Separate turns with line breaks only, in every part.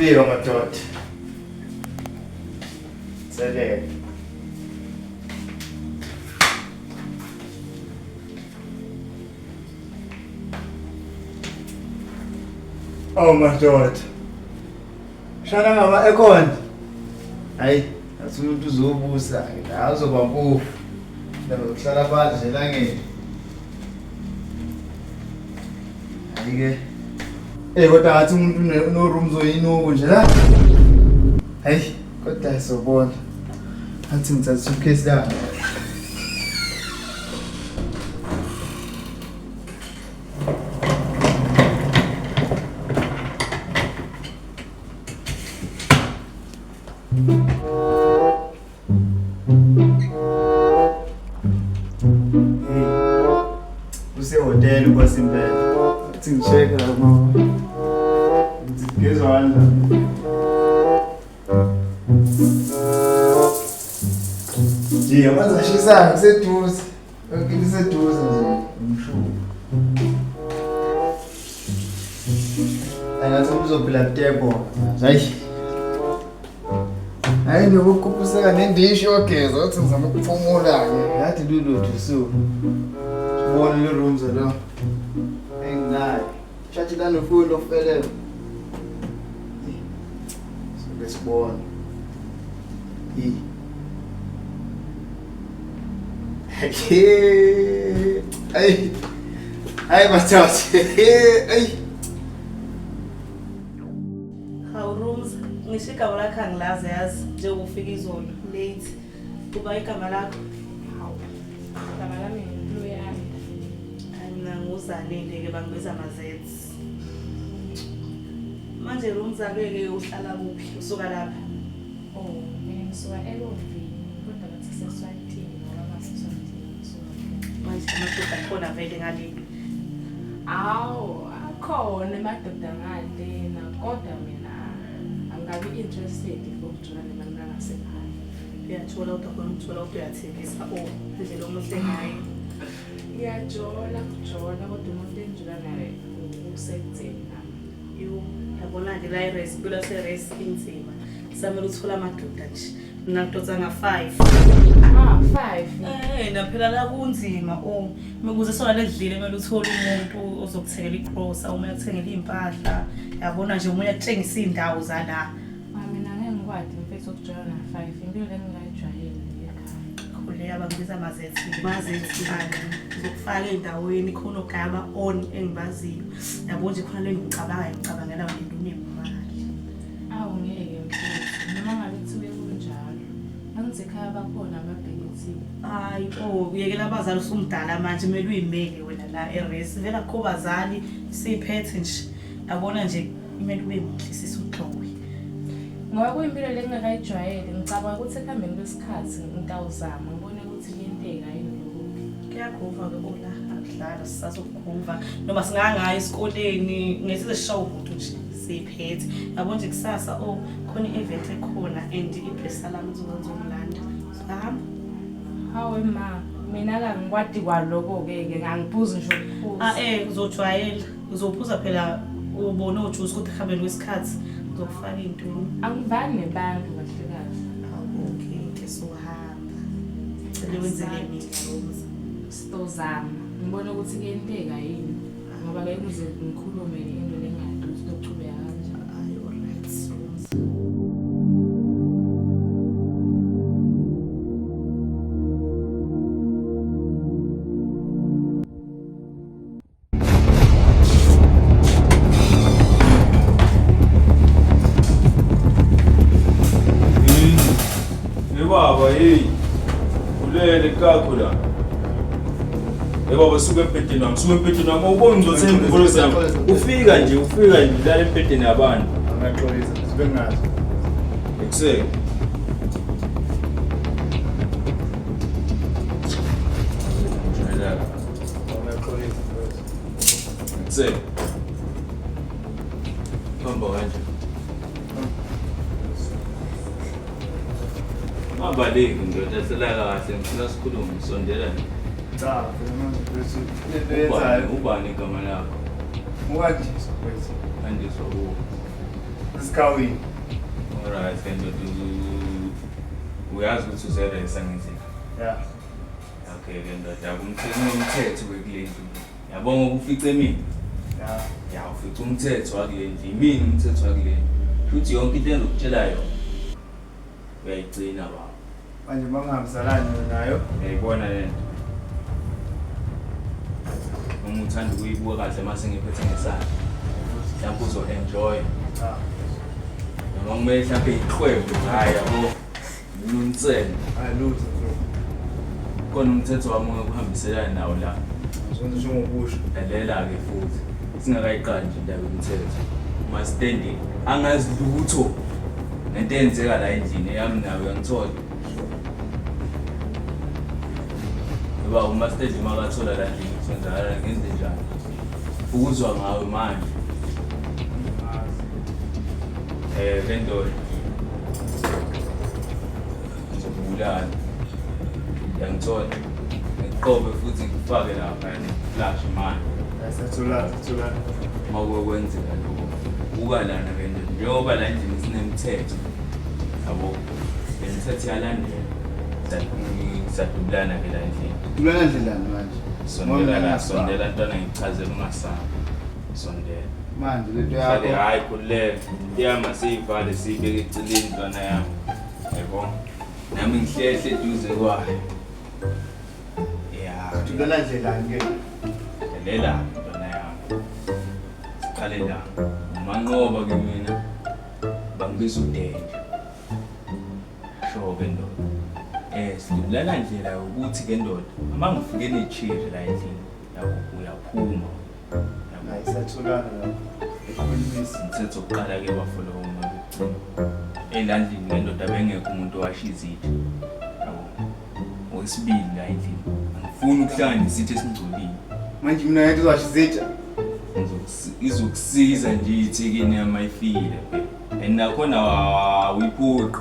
Fika madoda. Selele. Oh madoda. Shana ngama ekhona. Hayi, athi umuntu uzobusa, la uzoba mpofu. La uhlala phansi elangeni. Hayi ke. Kodwa ngathi umuntu no room zoyinuko nje la. Hayi, kodwa sobona. Athi ngithatha suitcase la. Usehotela kwasimpela. Athi ngicheka la mama. Ngizwa kanjani? Nje manje ashisa ngiseduze. Ngiseduze nje umshuku. Angathi uzophila tebo. Hayi. Hayi nokukhuphiseka nendishi yogeza uthi ngizama ukuphumula ke. Yathi lulutho so. Sibona le rooms la. Enginayo. Chathi la no phone ofele. So lesibona. Ay. Ay machachi. Ay.
How rooms ngishika lakha ngilazi yazi njengofika izolo late kuba igama lakho
igama lami Loyami
mina nguzalile ke bangibiza mazets manje rooms akeke uhlala kuphi usuka lapha
mina ngisuka eLovini kodwa ngathi seswatini ngoba ngaseswatini
manje amadoda akhona vele ngale
akhona amadoda ngalena kodwa mina angabi interested ukujula nebantu ngasekhaya.
Uyathola ukhona ukuthola uyathekisa indlela omuhle ngayo.
Iyajola kujola kodwa umuntu enjula naye ukusenzeni nami.
Yabona nje la i-race bila se-race inzima. Samele uthola amadoda nje. Mina ngidodza nga-5.
5.
Naphela la kunzima mekuze sona ledlile kumele uthole umuntu ozokuthengela igrosa, uma yakuthengela impahla. Yabona nje umuntu yakutshengisa indawo zala.
Mina ngeke ngikwadi mfethu ukujula na-5 impilo lengingayijwayele ekhaya.
Khule abangibiza mazethi uzokufaka endaweni khona ogaba on engibaziyo. Yabo nje khona ngicabangela wena unemali.
Ngeke mfethu noma ngabe kuthiwe kunjalo. Angithi ekhaya bakhona amabhekithi.
Hayi uyekela abazali usumdala manje kumele uyimeke wena la e-race vela kho bazali siphethe nje. Yabona nje imele ube muhle sisuxowe.
Ngoba kuyimpilo lengingayijwayele ngicabanga ukuthi ekuhambeni kwesikhathi ngitawuzama ngibone ukuthi kuyenteka yini lokho.
Kuyaguva ke ola akudlala sisazokugruva noma singangayi esikoleni ngesize sishawa umuntu nje siphethe. Yabo nje kusasa khona i-event ekhona and iblessa lami uzokwenza umlando. Sihamba.
Hawe ma mina la ngikwadi kwaloko ke ngangiphuza nje ukuphuza.
Uzojwayela uzophuza phela ubona ujuice ukuthi ehambeni kwesikhathi uzokufaka intoni.
Angivani nebantu kahlekazi.
Okay ke sohamba. Cela wenzele mina
Sitozama ngibona ukuthi kuyenteka yini ngoba ke kuze ngikhulume into lengaduzi lokuchubeka kanje.
Alright.
Baba ulele kakho la. Baba suke empedeni wami, suke empedeni wami ubona ngizothenga imvolo zami. Ufika nje la empedeni yabantu.
Angaxolisa sibe ngazi.
Ekuseke.
Angaxolisa first.
Ekuseke. Hamba kanje. Mabaleki ndoda selala kahle ngifuna sikhulume sondela nje.
Cha, phela bese
Ubani igama lakho?
Uwanjiswa kwethu.
Andiswa kuwo.
Isikawini.
Alright, then uyazi ukuthi uzeresa ngendlela.
Yeah.
Okay, ke ndoda umthetho wekulendlu. Yabonga ukufice mina.
Yeah.
Ya ufica umthetho wakulendlu. Yimini umthetho wakulendlu. Futhi yonke into engizokutshela yona uyayigcina baba.
Manje bangahambisalani nayo.
Uyayibona lento. Uma uthanda ukuyibuka kahle mase ngiphethe ngesandla. Mhlawumbe uzo-enjoy.
Ah.
Noma kumele mhlawumbe iqhwebo hayi yabo. Unomtselo.
Lutho.
Khona umthetho wami ukuhambiselana nawo la.
Sonke ngisho ngokusho.
Lalela-ke futhi singakayiqali nje indaba yomthetho. Mastandi angazi lutho ngento eyenzeka la endlini eyami nawe uyangithola. Ngoba umastandi makathola la ndlini kuzenzakala ngenze njani. Ukuzwa ngawe manje. Vendor. Ngizobulala. Uyangithola. Ngiqobe futhi ngifake lapha flash manje.
Sathula.
Makwenzeka lokho. Buka lana ke nje. Njengoba la endlini sinemithetho. Yabo. Imithetho yalandela. Sadubulana ke la endlini.
Kulana ndlelani manje?
Sondela ntwana ngichazela ungasaba. Sondela.
Manje lento
Sale
yakho.
hayi khuleka. Iyama siyivale sibeke eceleni ntwana yami. Yabo. Nami ngihlehle eduze kwayo. Yeah.
Kulana ndlelani ke?
Lela ntwana yami. Siqale la. Manqoba ke mina. Bangibiza uDenja. Sho ke ndoda. Sidubulana ndlela ukuthi ke ndoda uma ngifike nechief la endlini yabo uyaphuma.
Hayi sathulana la. Ekhulumisa.
Umthetho oqala ke bafolo uma endlandlini ke ndoda bengekho umuntu owasha izitha. Yabo. Owesibili la endlini. Angifuni ukuhlanganisa isithe esingcolile.
Manje mina ngathi uzashizitsha.
Izokusiza nje ithekeni yami ifikile phela. Nakhona uyiphuqa.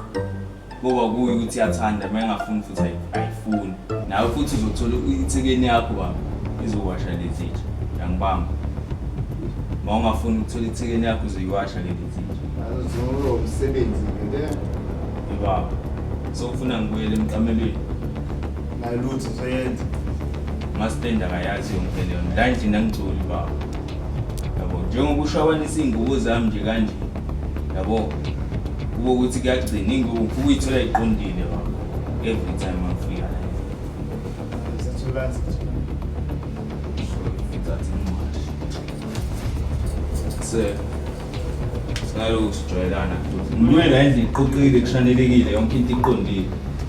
Ngoba kuyi ukuthi yathanda mayengafuni futhi ayifuni. Nawe futhi uzothola ithekeni yakho baba izowasha lezi zitsha. Uyangibamba. Mawungafuni ukuthola ithekeni yakho uzoyiwasha lezi zitsha.
Azozolo umsebenzi ke
Baba. Sokufuna ngibuyele emqamelweni.
na lutho soyenza.
Mastenda akayazi yonke leyo. La nje nangicoli baba. Yabo njengoba ushawanisa ingubo zami nje kanje. Yabo kubo ukuthi kuyagcina ingubo ukuyithola iqondile baba. Every time ngifika la.
Sathulana.
Singalo usijwayelana futhi. Ngibuye la endlini iqoqile kushanelekile yonke into iqondile.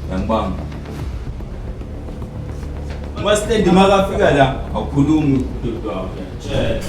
Ngiyangibamba. Uma stand makafika la awukhulumi udodwa wakhe.